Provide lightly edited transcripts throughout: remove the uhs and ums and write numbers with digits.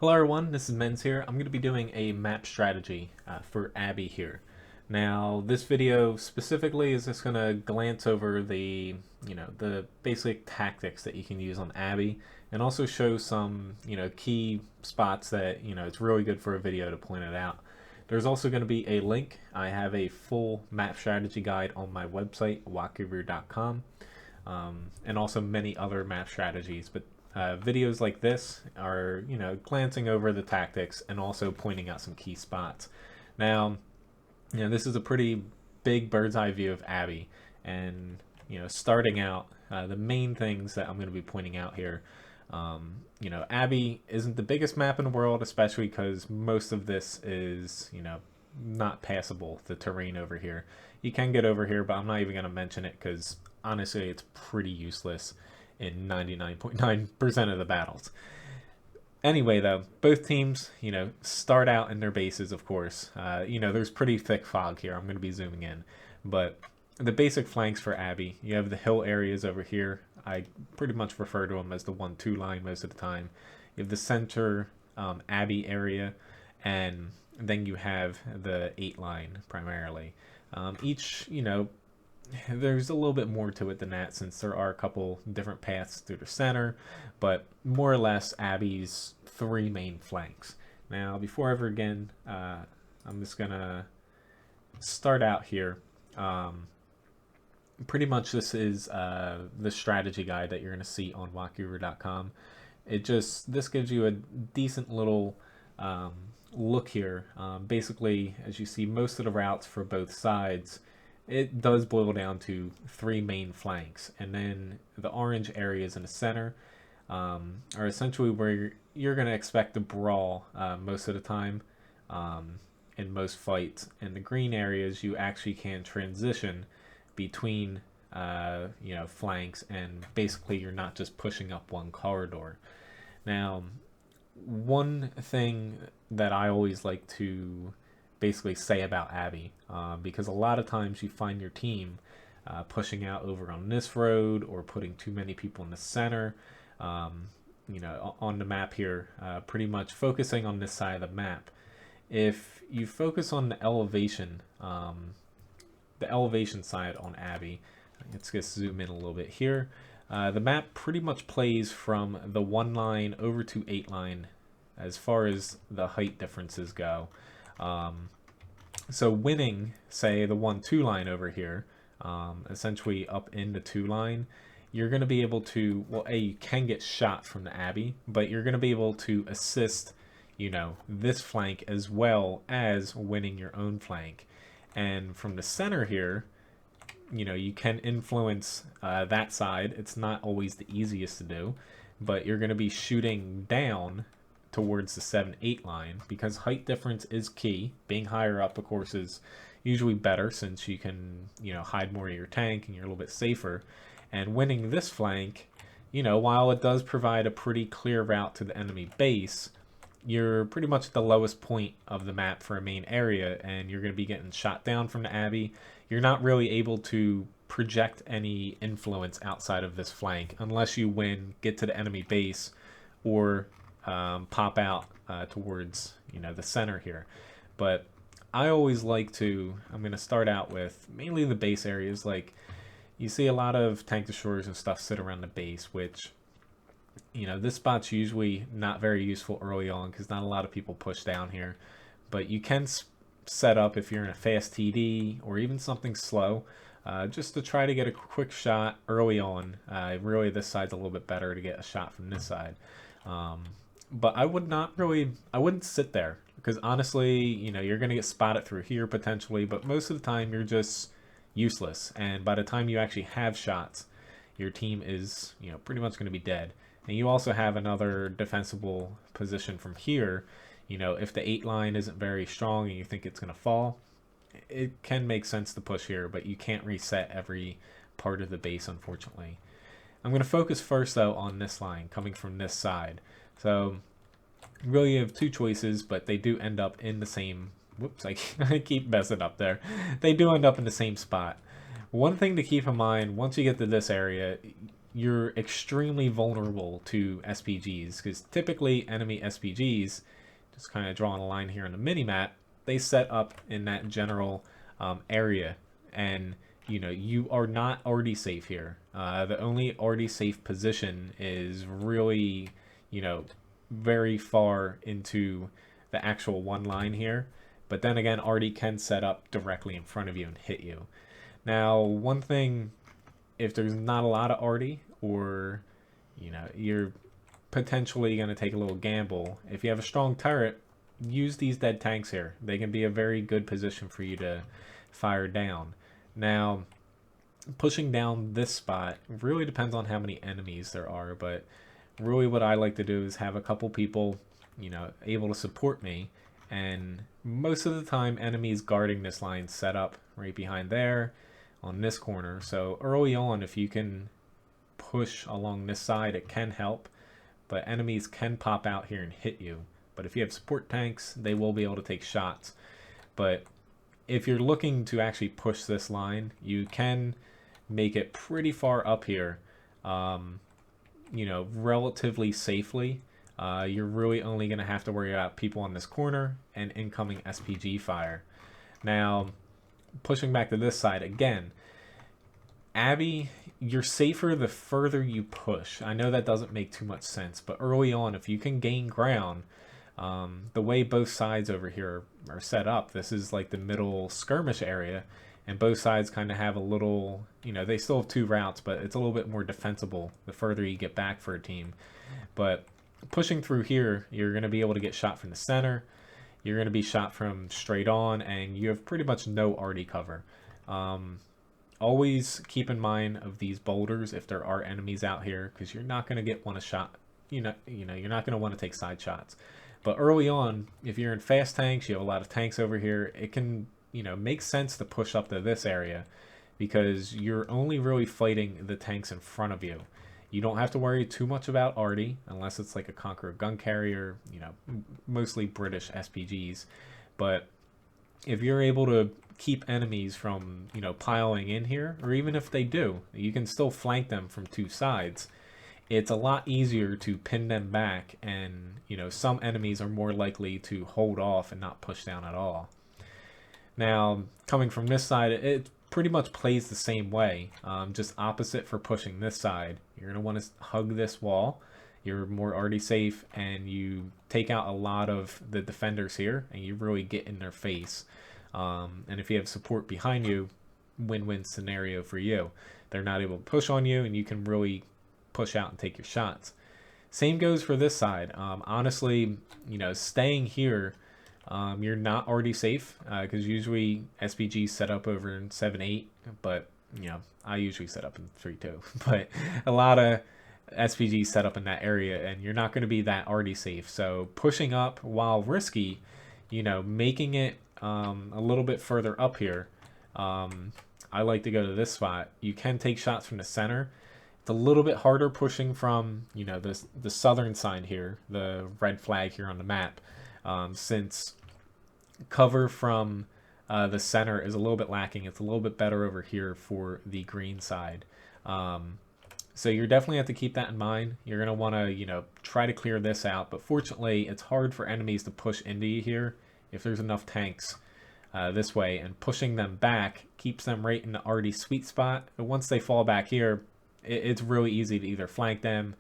Hello everyone, this is Menz here. I'm going to be doing a map strategy for Abbey here. Now, this video specifically is just going to glance over the basic tactics that you can use on Abbey, and also show some, key spots that, it's really good for a video to point it out. There's also going to be a link. I have a full map strategy guide on my website, walkthrough.com, and also many other map strategies, but videos like this are, glancing over the tactics and also pointing out some key spots. Now, this is a pretty big bird's eye view of Abbey, and starting out, the main things that I'm going to be pointing out here. Abbey isn't the biggest map in the world, especially because most of this is, not passable. The terrain over here, you can get over here, but I'm not even going to mention it because honestly, it's pretty useless in 99.9% of the battles. Anyway, though, both teams, start out in their bases, of course. There's pretty thick fog here. I'm going to be zooming in. But the basic flanks for Abbey, you have the hill areas over here. I pretty much refer to them as the 1-2 line most of the time. You have the center Abbey area, and then you have the 8 line primarily. Each, there's a little bit more to it than that, since there are a couple different paths through the center, but more or less Abbey's 3 main flanks. Now, before I ever again, I'm just gonna start out here. Pretty much this is the strategy guide that you're gonna see on walkthrough.com. This gives you a decent little look here. Basically, as you see, most of the routes for both sides, it does boil down to 3 main flanks, and then the orange areas in the center are essentially where you're going to expect to brawl most of the time in most fights, and the green areas you actually can transition between flanks, and basically you're not just pushing up one corridor. Now, one thing that I always like to basically say about Abbey, because a lot of times you find your team pushing out over on this road or putting too many people in the center, on the map here, pretty much focusing on this side of the map. If you focus on the elevation side on Abbey, let's just zoom in a little bit here. The map pretty much plays from the 1 line over to 8 line as far as the height differences go. So winning, say, the 1-2 line over here, essentially up in the 2 line, you're going to be able to, well, you can get shot from the Abbey, but you're going to be able to assist, this flank as well as winning your own flank. And from the center here, you can influence that side. It's not always the easiest to do, but you're going to be shooting down towards the 7-8 line, because height difference is key. Being higher up, of course, is usually better, since you can, hide more of your tank and you're a little bit safer. And winning this flank, while it does provide a pretty clear route to the enemy base, you're pretty much at the lowest point of the map for a main area, and you're going to be getting shot down from the Abbey. You're not really able to project any influence outside of this flank unless you get to the enemy base, or pop out towards the center here. But I always like to, I'm going to start out with mainly the base areas. Like, you see a lot of tank destroyers and stuff sit around the base, which this spot's usually not very useful early on because not a lot of people push down here. But you can set up, if you're in a fast TD or even something slow, just to try to get a quick shot early on. Really, this side's a little bit better to get a shot from this side. But I wouldn't sit there, because honestly, you're going to get spotted through here potentially, but most of the time you're just useless. And by the time you actually have shots, your team is, pretty much going to be dead. And you also have another defensible position from here. If the 8 line isn't very strong and you think it's going to fall, it can make sense to push here, but you can't reset every part of the base, unfortunately. I'm going to focus first, though, on this line coming from this side. So really you have 2 choices, but they do end up in the same, whoops, I keep messing up there. They do end up in the same spot. One thing to keep in mind, once you get to this area, you're extremely vulnerable to SPGs, because typically enemy SPGs, just kind of drawing a line here on the mini map, they set up in that general area, and you are not already safe here. The only already safe position is really, very far into the actual one line here. But then again, Artie can set up directly in front of you and hit you. Now, one thing, if there's not a lot of Artie, or you're potentially going to take a little gamble, if you have a strong turret, use these dead tanks here. They can be a very good position for you to fire down. Now, pushing down this spot really depends on how many enemies there are, but really what I like to do is have a couple people, able to support me, and most of the time enemies guarding this line set up right behind there on this corner. So early on, if you can push along this side, it can help, but enemies can pop out here and hit you. But if you have support tanks, they will be able to take shots. But if you're looking to actually push this line, you can make it pretty far up here, relatively safely. You're really only going to have to worry about people on this corner and incoming SPG fire. Now, pushing back to this side again, Abbey, you're safer the further you push. I know that doesn't make too much sense, but early on, if you can gain ground, the way both sides over here are set up, this is like the middle skirmish area, and both sides kind of have a little, they still have two routes, but it's a little bit more defensible the further you get back for a team. But pushing through here, you're going to be able to get shot from the center, you're going to be shot from straight on, and you have pretty much no arty cover. Always keep in mind of these boulders if there are enemies out here, because you're not going to want you're not going to want to take side shots. But early on, if you're in fast tanks, you have a lot of tanks over here, it can make sense to push up to this area, because you're only really fighting the tanks in front of you. You don't have to worry too much about arty unless it's like a Conqueror gun carrier, mostly British SPGs. But if you're able to keep enemies from piling in here, or even if they do, you can still flank them from two sides. It's a lot easier to pin them back, and some enemies are more likely to hold off and not push down at all. Now, coming from this side, it pretty much plays the same way, just opposite for pushing this side. You're going to want to hug this wall. You're more already safe, and you take out a lot of the defenders here, and you really get in their face. And if you have support behind you, win-win scenario for you. They're not able to push on you, and you can really push out and take your shots. Same goes for this side. Honestly, staying here, you're not already safe, because usually SPGs set up over in 7-8, but I usually set up in 3-2. But a lot of SPGs set up in that area, and you're not going to be that already safe. So pushing up, while risky, making it a little bit further up here, I like to go to this spot. You can take shots from the center. It's a little bit harder pushing from the southern side here, the red flag here on the map, since cover from the center is a little bit lacking. It's a little bit better over here for the green side. So you're definitely have to keep that in mind. You're going to want to try to clear this out, but fortunately it's hard for enemies to push into you here if there's enough tanks this way, and pushing them back keeps them right in the already sweet spot. But once they fall back here, it's really easy to either flank them,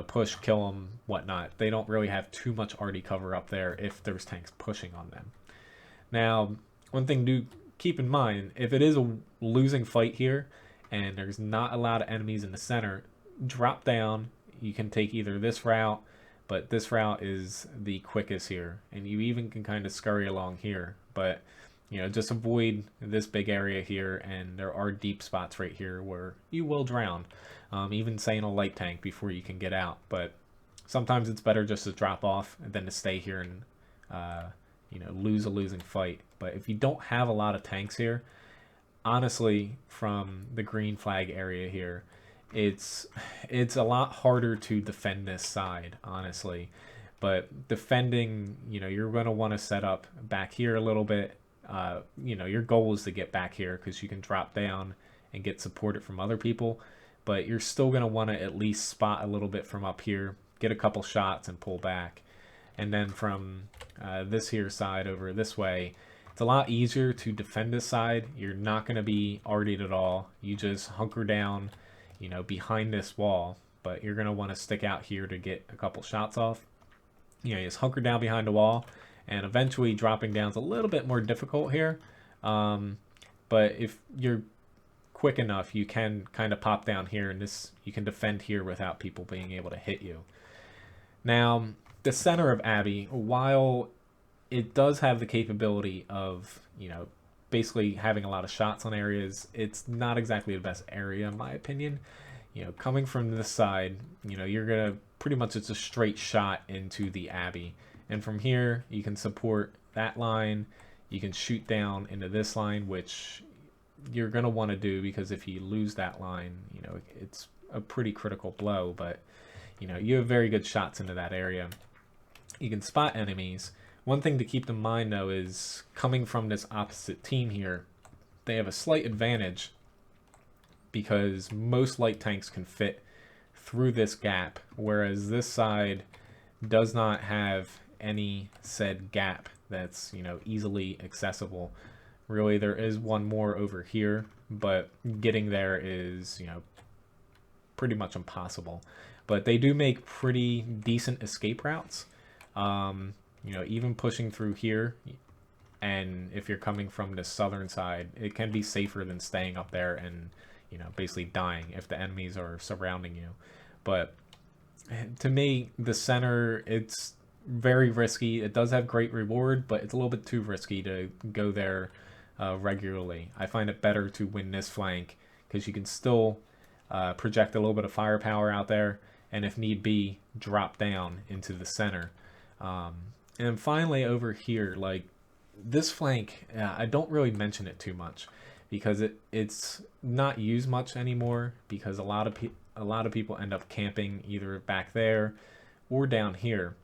push, kill them, whatnot. They don't really have too much arty cover up there if there's tanks pushing on them. Now, one thing to keep in mind, if it is a losing fight here and there's not a lot of enemies in the center, drop down. You can take either this route, but this route is the quickest here, and you even can kind of scurry along here, but just avoid this big area here, and there are deep spots right here where you will drown, even saying a light tank before you can get out. But sometimes it's better just to drop off than to stay here and lose a losing fight. But if you don't have a lot of tanks here, honestly, from the green flag area here, it's a lot harder to defend this side, honestly. But defending, you're going to want to set up back here a little bit. Your goal is to get back here because you can drop down and get supported from other people. but you're still going to want to at least spot a little bit from up here, get a couple shots and pull back. And then from this here side over this way, it's a lot easier to defend this side. You're not going to be artied at all. You just hunker down, you know, behind this wall, but you're going to want to stick out here to get a couple shots off. You know, you just hunker down behind the wall, and eventually dropping down is a little bit more difficult here. But if you're quick enough, you can kind of pop down here, and you can defend here without people being able to hit you. Now, the center of Abbey, while it does have the capability of, you know, basically having a lot of shots on areas, it's not exactly the best area in my opinion. You know, coming from this side, you know, you're gonna pretty much, it's a straight shot into the Abbey, and from here you can support that line. You can shoot down into this line, which you're gonna want to do, because if you lose that line, you know, it's a pretty critical blow. But you know, you have very good shots into that area. You can spot enemies. One thing to keep in mind though is, coming from this opposite team here, they have a slight advantage because most light tanks can fit through this gap, whereas this side does not have any said gap that's, you know, easily accessible. Really, there is one more over here, but getting there is, you know, pretty much impossible. But they do make pretty decent escape routes. You know, even pushing through here, and if you're coming from the southern side, it can be safer than staying up there and, you know, basically dying if the enemies are surrounding you. But to me, the center, it's very risky. It does have great reward, but it's a little bit too risky to go there regularly. I find it better to win this flank, because you can still project a little bit of firepower out there, and if need be, drop down into the center. And finally over here, like this flank, I don't really mention it too much because it's not used much anymore, because a lot of people end up camping either back there or down here.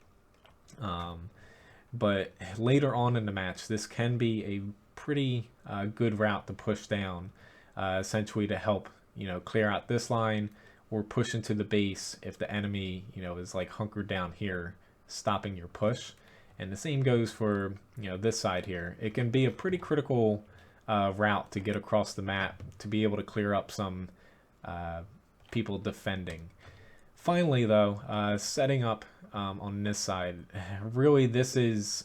But later on in the match, this can be a pretty good route to push down, essentially to help, you know, clear out this line or push into the base if the enemy, you know, is like hunkered down here, stopping your push. And the same goes for, you know, this side here. It can be a pretty critical route to get across the map to be able to clear up some people defending. Finally though, setting up on this side, really this is,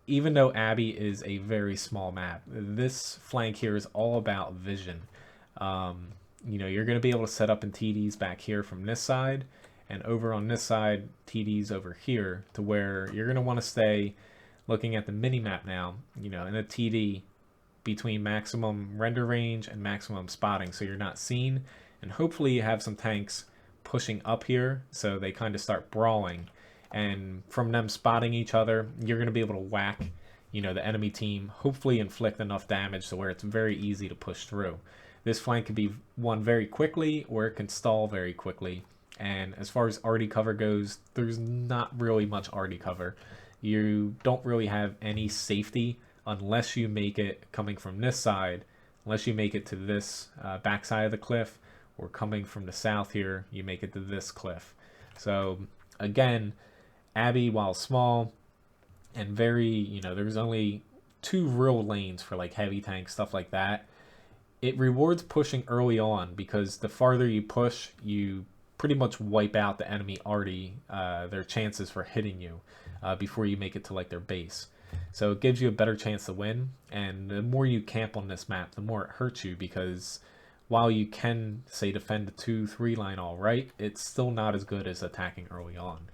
even though Abbey is a very small map, this flank here is all about vision. You know, you're going to be able to set up in TDs back here from this side, and over on this side, TDs over here, to where you're going to want to stay looking at the mini-map now, you know, in a TD between maximum render range and maximum spotting, so you're not seen, and hopefully you have some tanks pushing up here so they kind of start brawling, and from them spotting each other, you're going to be able to whack, you know, the enemy team, hopefully inflict enough damage to where it's very easy to push through. This flank can be won very quickly, or it can stall very quickly. And as far as arty cover goes, there's not really much arty cover. You don't really have any safety unless you make it coming from this side, unless you make it to this back side of the cliff, or coming from the south here, you make it to this cliff. So again, Abbey, while small and very, you know, there's only 2 real lanes for like heavy tanks, stuff like that. It rewards pushing early on, because the farther you push, you pretty much wipe out the enemy arty, their chances for hitting you before you make it to like their base. So it gives you a better chance to win, and the more you camp on this map, the more it hurts you, because while you can, say, defend the 2-3 line all right, it's still not as good as attacking early on.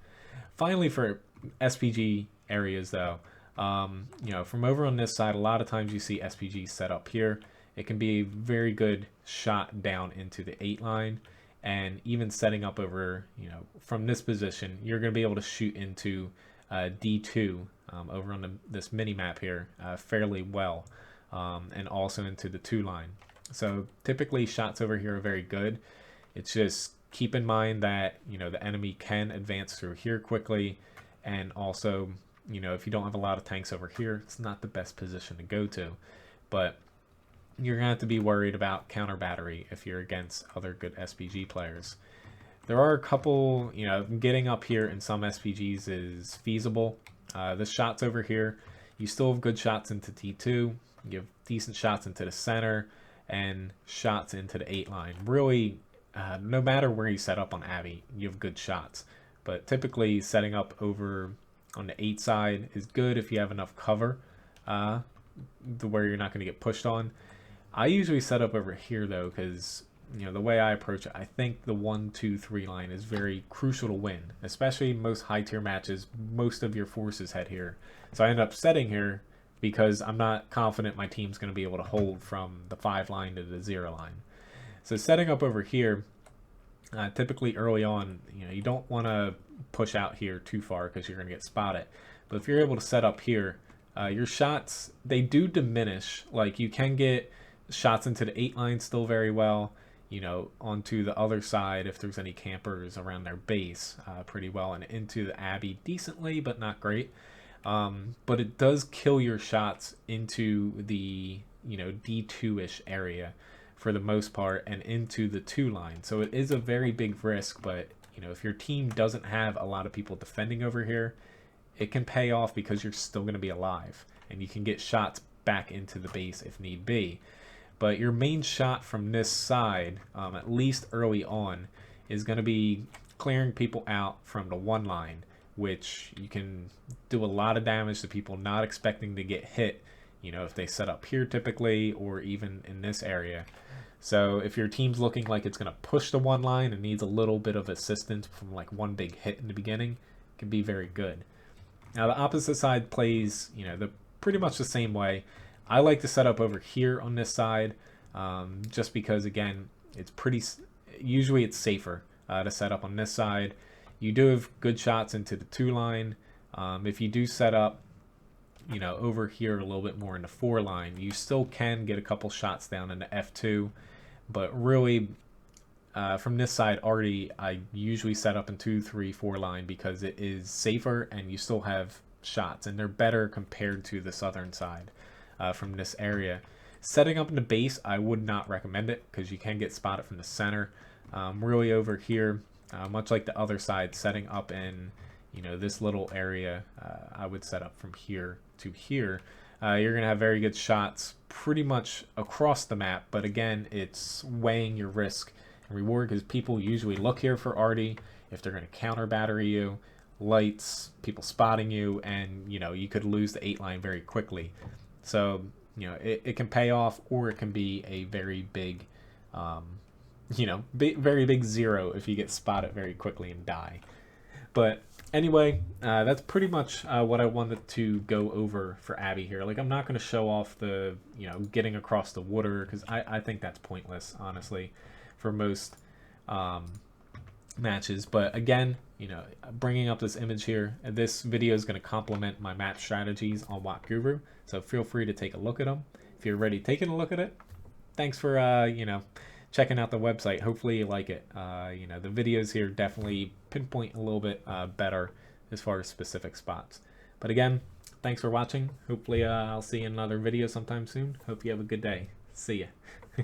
Finally, for SPG areas though, you know, from over on this side, a lot of times you see SPGs set up here. It can be a very good shot down into the 8 line, and even setting up over, you know, from this position, you're going to be able to shoot into D2 over on this mini map here fairly well, and also into the 2 line. So typically shots over here are very good. It's just keep in mind that, you know, the enemy can advance through here quickly, and also, you know, if you don't have a lot of tanks over here, it's not the best position to go to. But you're going to have to be worried about counter battery if you're against other good SPG players. There are a couple, getting up here in some SPGs is feasible. The shots over here, you still have good shots into T2. You have decent shots into the center and shots into the 8 line. Really, no matter where you set up on Abbey, you have good shots. But typically, setting up over on the 8 side is good if you have enough cover where you're not going to get pushed on. I usually set up over here, though, because the way I approach it, I think the 1, 2, 3 line is very crucial to win, especially most high tier matches. Most of your forces head here. So I end up setting here because I'm not confident my team's going to be able to hold from the 5 line to the 0 line. So setting up over here, typically early on, you don't want to push out here too far because you're going to get spotted. But if you're able to set up here, your shots, they do diminish. Like, you can get shots into the 8 line still very well, onto the other side if there's any campers around their base pretty well, and into the Abbey decently, but not great. But it does kill your shots into the, D2-ish area for the most part, and into the 2 line. So it is a very big risk, but, if your team doesn't have a lot of people defending over here, it can pay off because you're still going to be alive, and you can get shots back into the base if need be. But your main shot from this side, at least early on, is going to be clearing people out from the 1 line, which you can do a lot of damage to people not expecting to get hit, if they set up here typically, or even in this area. So if your team's looking like it's going to push the 1 line and needs a little bit of assistance from like one big hit in the beginning, it can be very good. Now the opposite side plays, pretty much the same way. I like to set up over here on this side, just because, again, usually it's safer to set up on this side. You do have good shots into the 2 line. If you do set up, over here a little bit more in the 4 line, you still can get a couple shots down into F2. But really, from this side already, I usually set up in 2, 3, 4 line because it is safer and you still have shots, and they're better compared to the southern side. From this area. Setting up in the base, I would not recommend it because you can get spotted from the center. Really over here, much like the other side, setting up in this little area, I would set up from here to here. You're going to have very good shots pretty much across the map, but again, it's weighing your risk and reward because people usually look here for arty if they're going to counter battery you, lights, people spotting you, and you could lose the 8 line very quickly. So, it can pay off, or it can be a very big, very big 0 if you get spotted very quickly and die. But anyway, that's pretty much what I wanted to go over for Abbey here. Like, I'm not going to show off the, getting across the water, because I think that's pointless, honestly, for most matches. But again, bringing up this image here, this video is going to complement my map strategies on Watt Guru, so feel free to take a look at them. If you're already taking a look at it, thanks for checking out the website. Hopefully you like it. The videos here definitely pinpoint a little bit better as far as specific spots. But again, thanks for watching. Hopefully I'll see you in another video sometime soon. Hope you have a good day. See ya.